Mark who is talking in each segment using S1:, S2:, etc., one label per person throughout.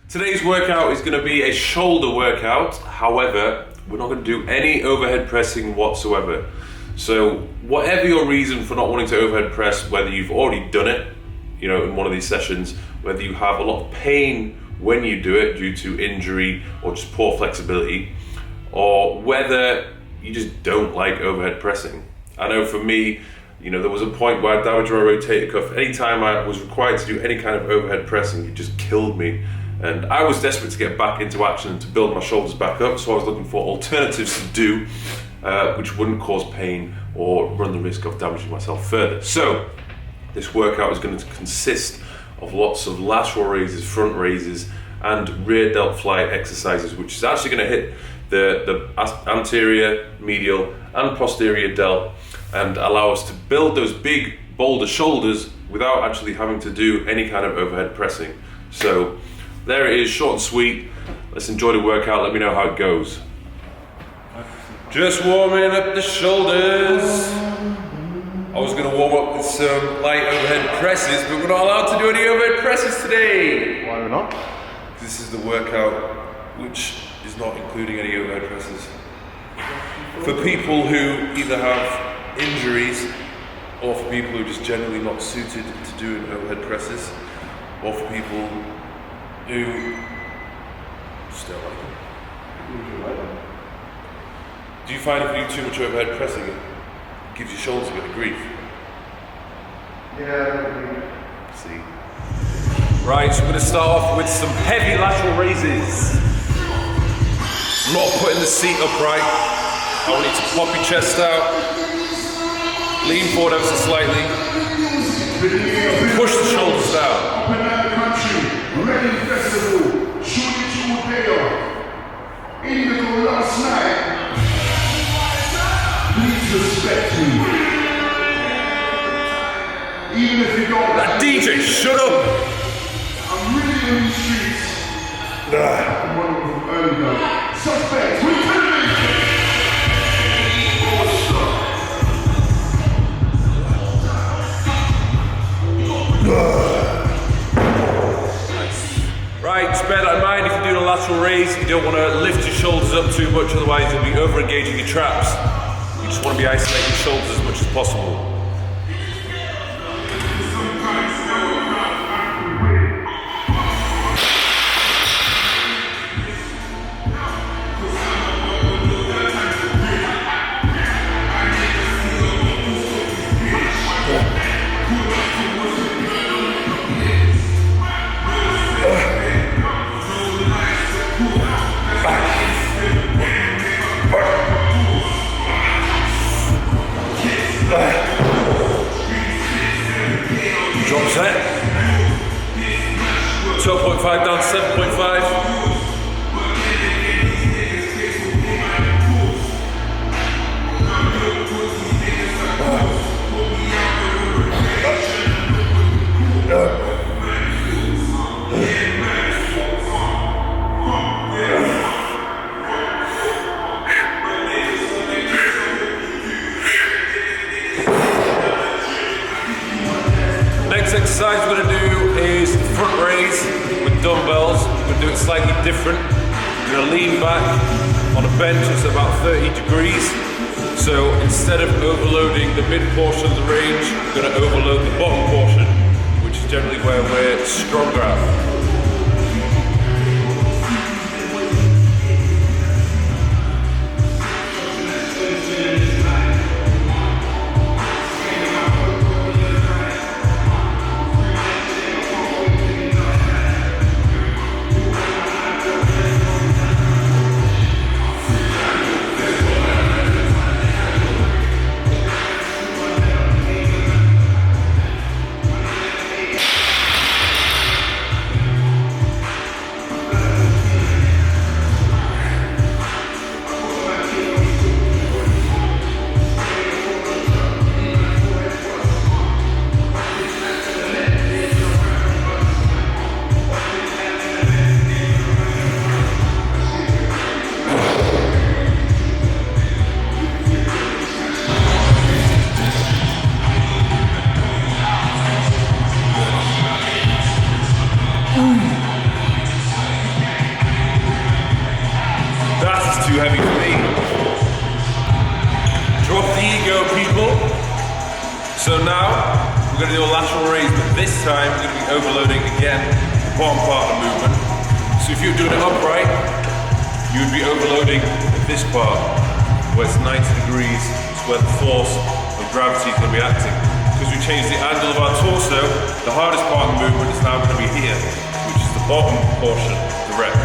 S1: Today's workout is going to be a shoulder workout. However, we're not going to do any overhead pressing whatsoever. So whatever your reason for not wanting to overhead press, whether you've already done it, in one of these sessions, whether you have a lot of pain when you do it due to injury or just poor flexibility, or whether you just don't like overhead pressing. I know for me, there was a point where I damaged my rotator cuff. Anytime I was required to do any kind of overhead pressing, it just killed me. And I was desperate to get back into action and to build my shoulders back up, so I was looking for alternatives to do which wouldn't cause pain or run the risk of damaging myself further. So this workout is going to consist of lots of lateral raises, front raises, and rear delt fly exercises, which is actually going to hit the anterior, medial, and posterior delt and allow us to build those big, bolder shoulders without actually having to do any kind of overhead pressing. So there it is, short and sweet. Let's enjoy the workout. Let me know how it goes. Just warming up the shoulders. I was going to warm up with some light overhead presses, but we're not allowed to do any overhead presses today.
S2: Why not?
S1: This is the workout which is not including any overhead presses. For people who either have injuries or for people who are just generally not suited to doing overhead presses, or for people who just don't like them. Do you find if you do too much overhead pressing, it gives your shoulders a bit of grief?
S2: Yeah.
S1: See. Right, so we're going to start off with some heavy lateral raises. I'm not putting the seat upright. I want you to pop your chest out, lean forward ever so slightly, push the shoulders down.
S3: Up and down the country, Reading Festival, shooting to Delt, Indigo last night. Please respect me. Even if you don't
S1: That DJ, shut up!
S3: I'm really in the streets. I'm one of them early though. Suspects, we
S1: Right, just bear that in mind if you're doing a lateral raise. You don't want to lift your shoulders up too much, otherwise you'll be over-engaging your traps. You just want to be isolating your shoulders as much as possible. Dropset. 12.5 down to 7.5. Next exercise we're going to do is the front raise with dumbbells. We're going to do it slightly different. We're going to lean back on a bench that's about 30 degrees. So instead of overloading the mid portion of the range, we're going to overload the bottom portion, which is generally where we're stronger at. too heavy for me. Drop the ego, people. So now, we're going to do a lateral raise, but this time we're going to be overloading again the bottom part of the movement. So if you're doing it upright, you would be overloading this part, where it's 90 degrees, it's where the force of gravity is going to be acting. Because we changed the angle of our torso, the hardest part of the movement is now going to be here, which is the bottom portion of the rep.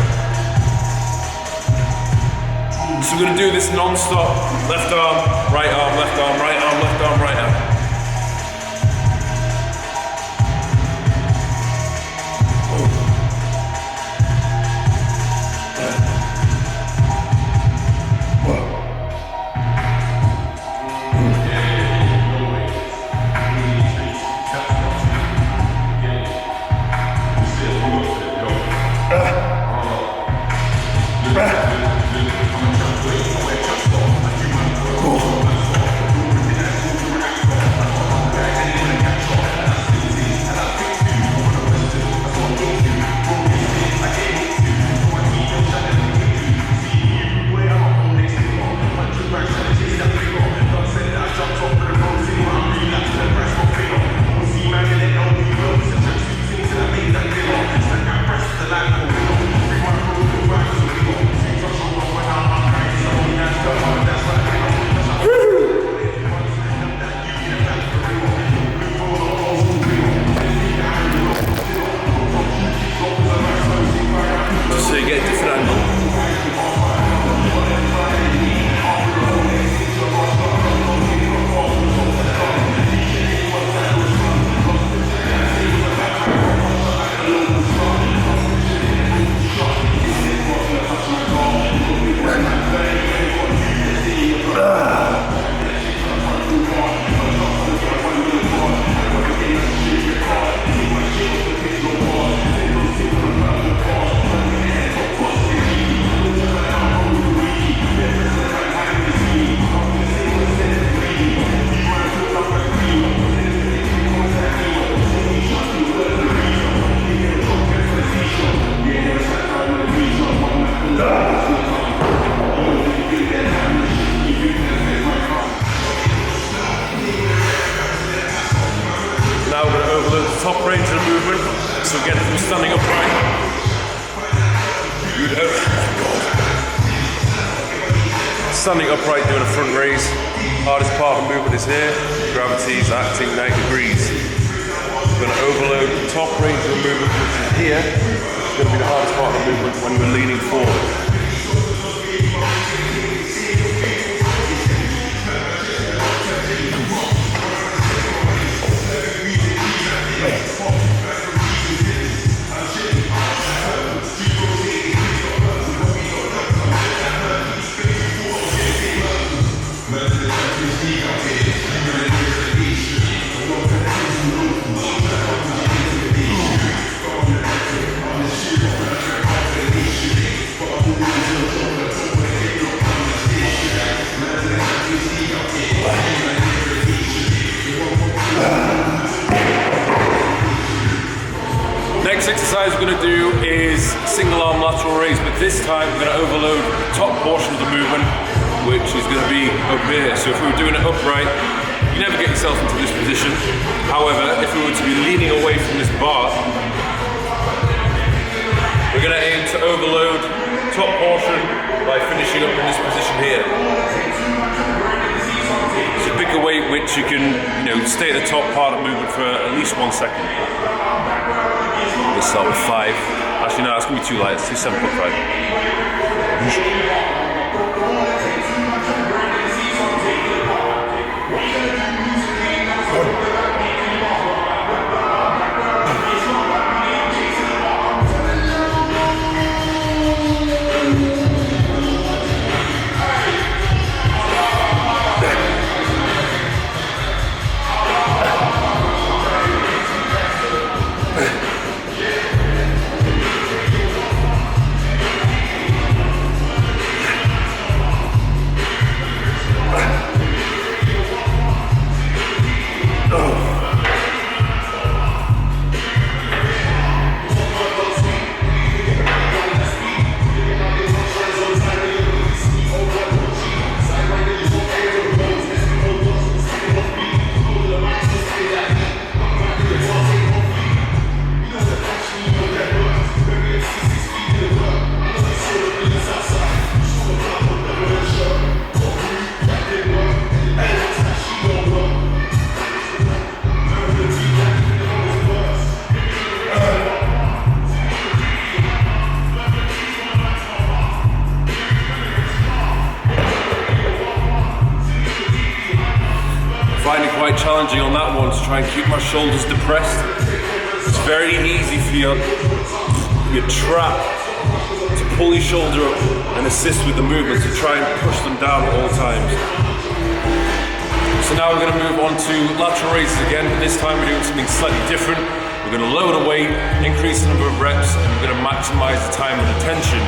S1: So we're going to do this non-stop, left arm, right arm, left arm, right arm, left arm, right arm. Top range of the movement, so again from standing upright, standing upright doing a front raise, hardest part of the movement is here, gravity is acting 90 degrees. We're going to overload the top range of the movement, which is here, it's going to be the hardest part of the movement when we're leaning forward. Next exercise we're going to do is single arm lateral raise, but this time we're going to overload the top portion of the movement, which is going to be up here. So if we were doing it upright, you never get yourself into this position. However, if we were to be leaning away from this bar, we're going to aim to overload top portion by finishing up in this position here. So pick a weight which you can, stay at the top part of the movement for at least 1 second. Let's start with 5. Actually, no, it's going to be too light. Let's do 7.5. challenging on that one to try and keep my shoulders depressed. It's very easy for your trap to pull your shoulder up and assist with the movement to try and push them down at all times. So now we're going to move on to lateral raises again, but this time we're doing something slightly different. We're going to lower the weight, increase the number of reps, and we're going to maximize the time under tension.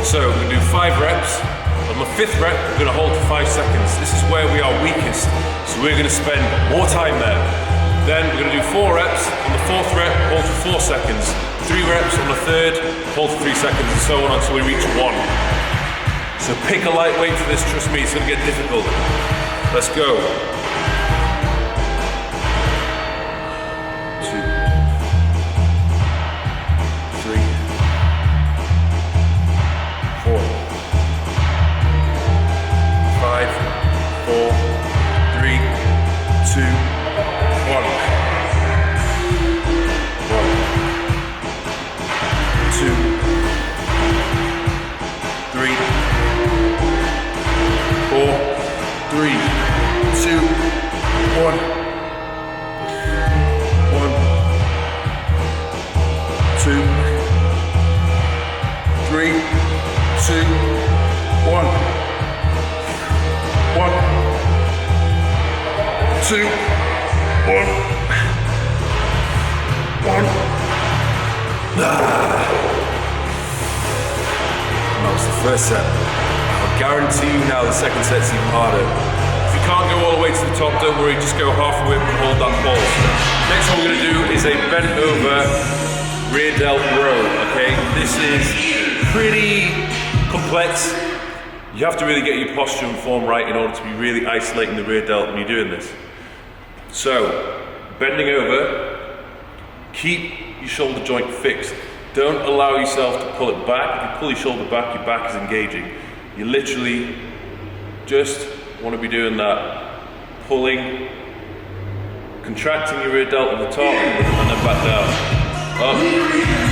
S1: So we're going to do 5 reps. On the 5th rep, we're going to hold for 5 seconds. This is where we are weakest, so we're going to spend more time there. Then we're going to do 4 reps. On the 4th rep, hold for 4 seconds. 3 reps on the 3rd, hold for 3 seconds, and so on until we reach 1. So pick a light weight for this, trust me, it's going to get difficult. Let's go. 2, 3, 4, 5, 4, 3, 2, 1. 2, 3, 4, 3, 2, 1. 1, 2, 3, 2, 1. 1, 2, 1. 1. That was the first set. I'll guarantee you now the second set's even harder. If you can't go all the way to the top, don't worry, just go halfway up and hold that pulse. Next one we're going to do is a bent over rear delt row, okay? This is pretty complex. You have to really get your posture and form right in order to be really isolating the rear delt when you're doing this. So, bending over, keep your shoulder joint fixed. Don't allow yourself to pull it back. If you pull your shoulder back, your back is engaging. You literally just want to be doing that. Pulling, contracting your rear delt at the top, and then back down. Up,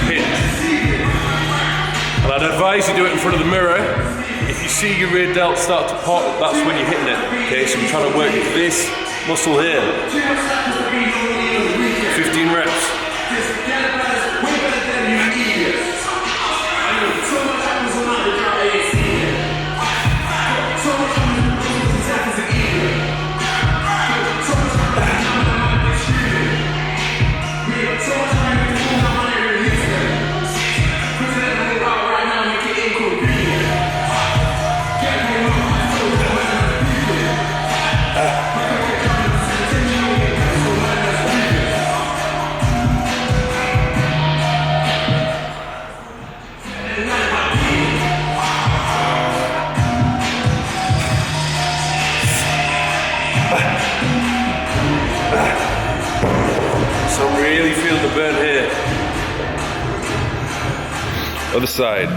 S1: hinge. And I'd advise you do it in front of the mirror. If you see your rear delt start to pop, that's when you're hitting it. Okay, so we're trying to work this muscle here. 15 reps. So I'm really feeling the burn here. Other side.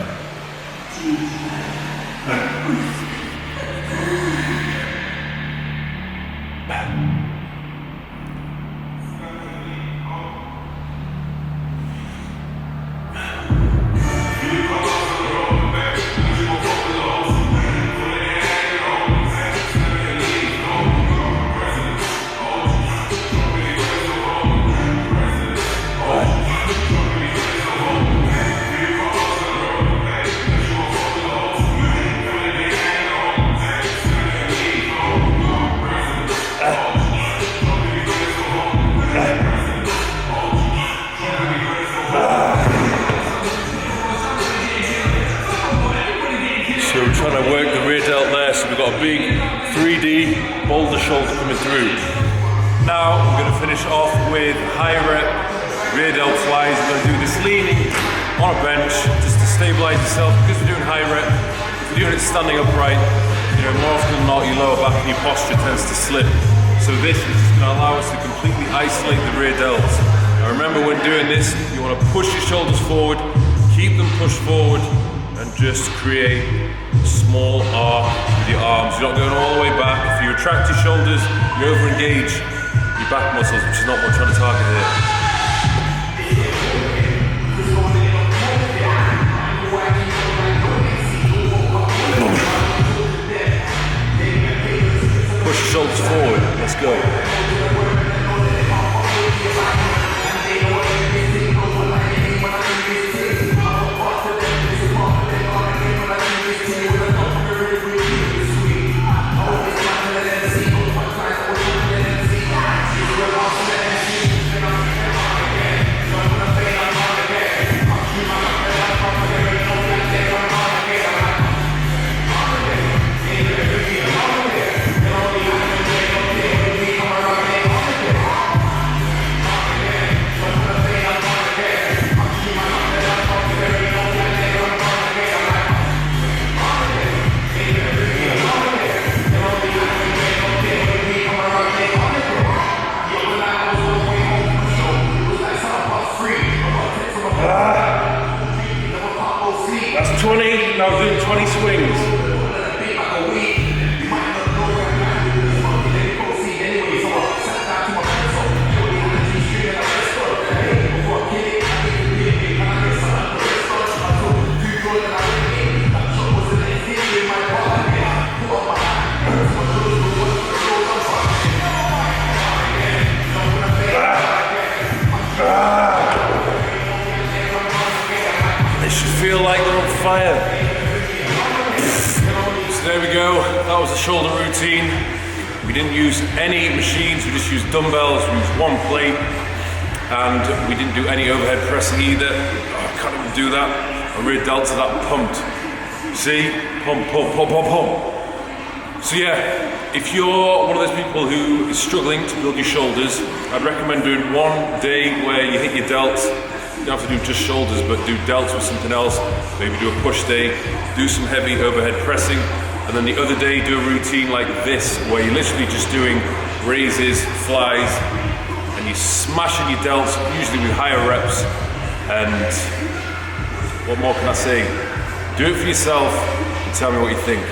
S1: So we're trying to work the rear delt there, so we've got a big 3D boulder shoulder coming through. Now we're going to finish off with high rep rear delt flies. We're going to do this leaning on a bench just to stabilize yourself, because we're doing high rep. If you're doing it standing upright, more often than not your lower back and your posture tends to slip. So this is just going to allow us to completely isolate the rear delts. Now remember, when doing this, you want to push your shoulders forward, keep them pushed forward, and just create a small arc with your arms. You're not going all the way back. If you retract your shoulders, you over-engage your back muscles, which is not what we're trying to target here. Push your shoulders forward. Let's go. 20, now doing 20 swings. Feel like they're on fire. So there we go, that was the shoulder routine. We didn't use any machines, we just used dumbbells, we used one plate, and we didn't do any overhead pressing either. Oh, I can't even do that. I rear delts are that pumped. See? Pump, pump, pump, pump, pump. So yeah, if you're one of those people who is struggling to build your shoulders, I'd recommend doing one day where you hit your delts. You don't have to do just shoulders, but do delts with something else. Maybe do a push day, do some heavy overhead pressing, and then the other day do a routine like this, where you're literally just doing raises, flies, and you're smashing your delts, usually with higher reps. And what more can I say? Do it for yourself and tell me what you think.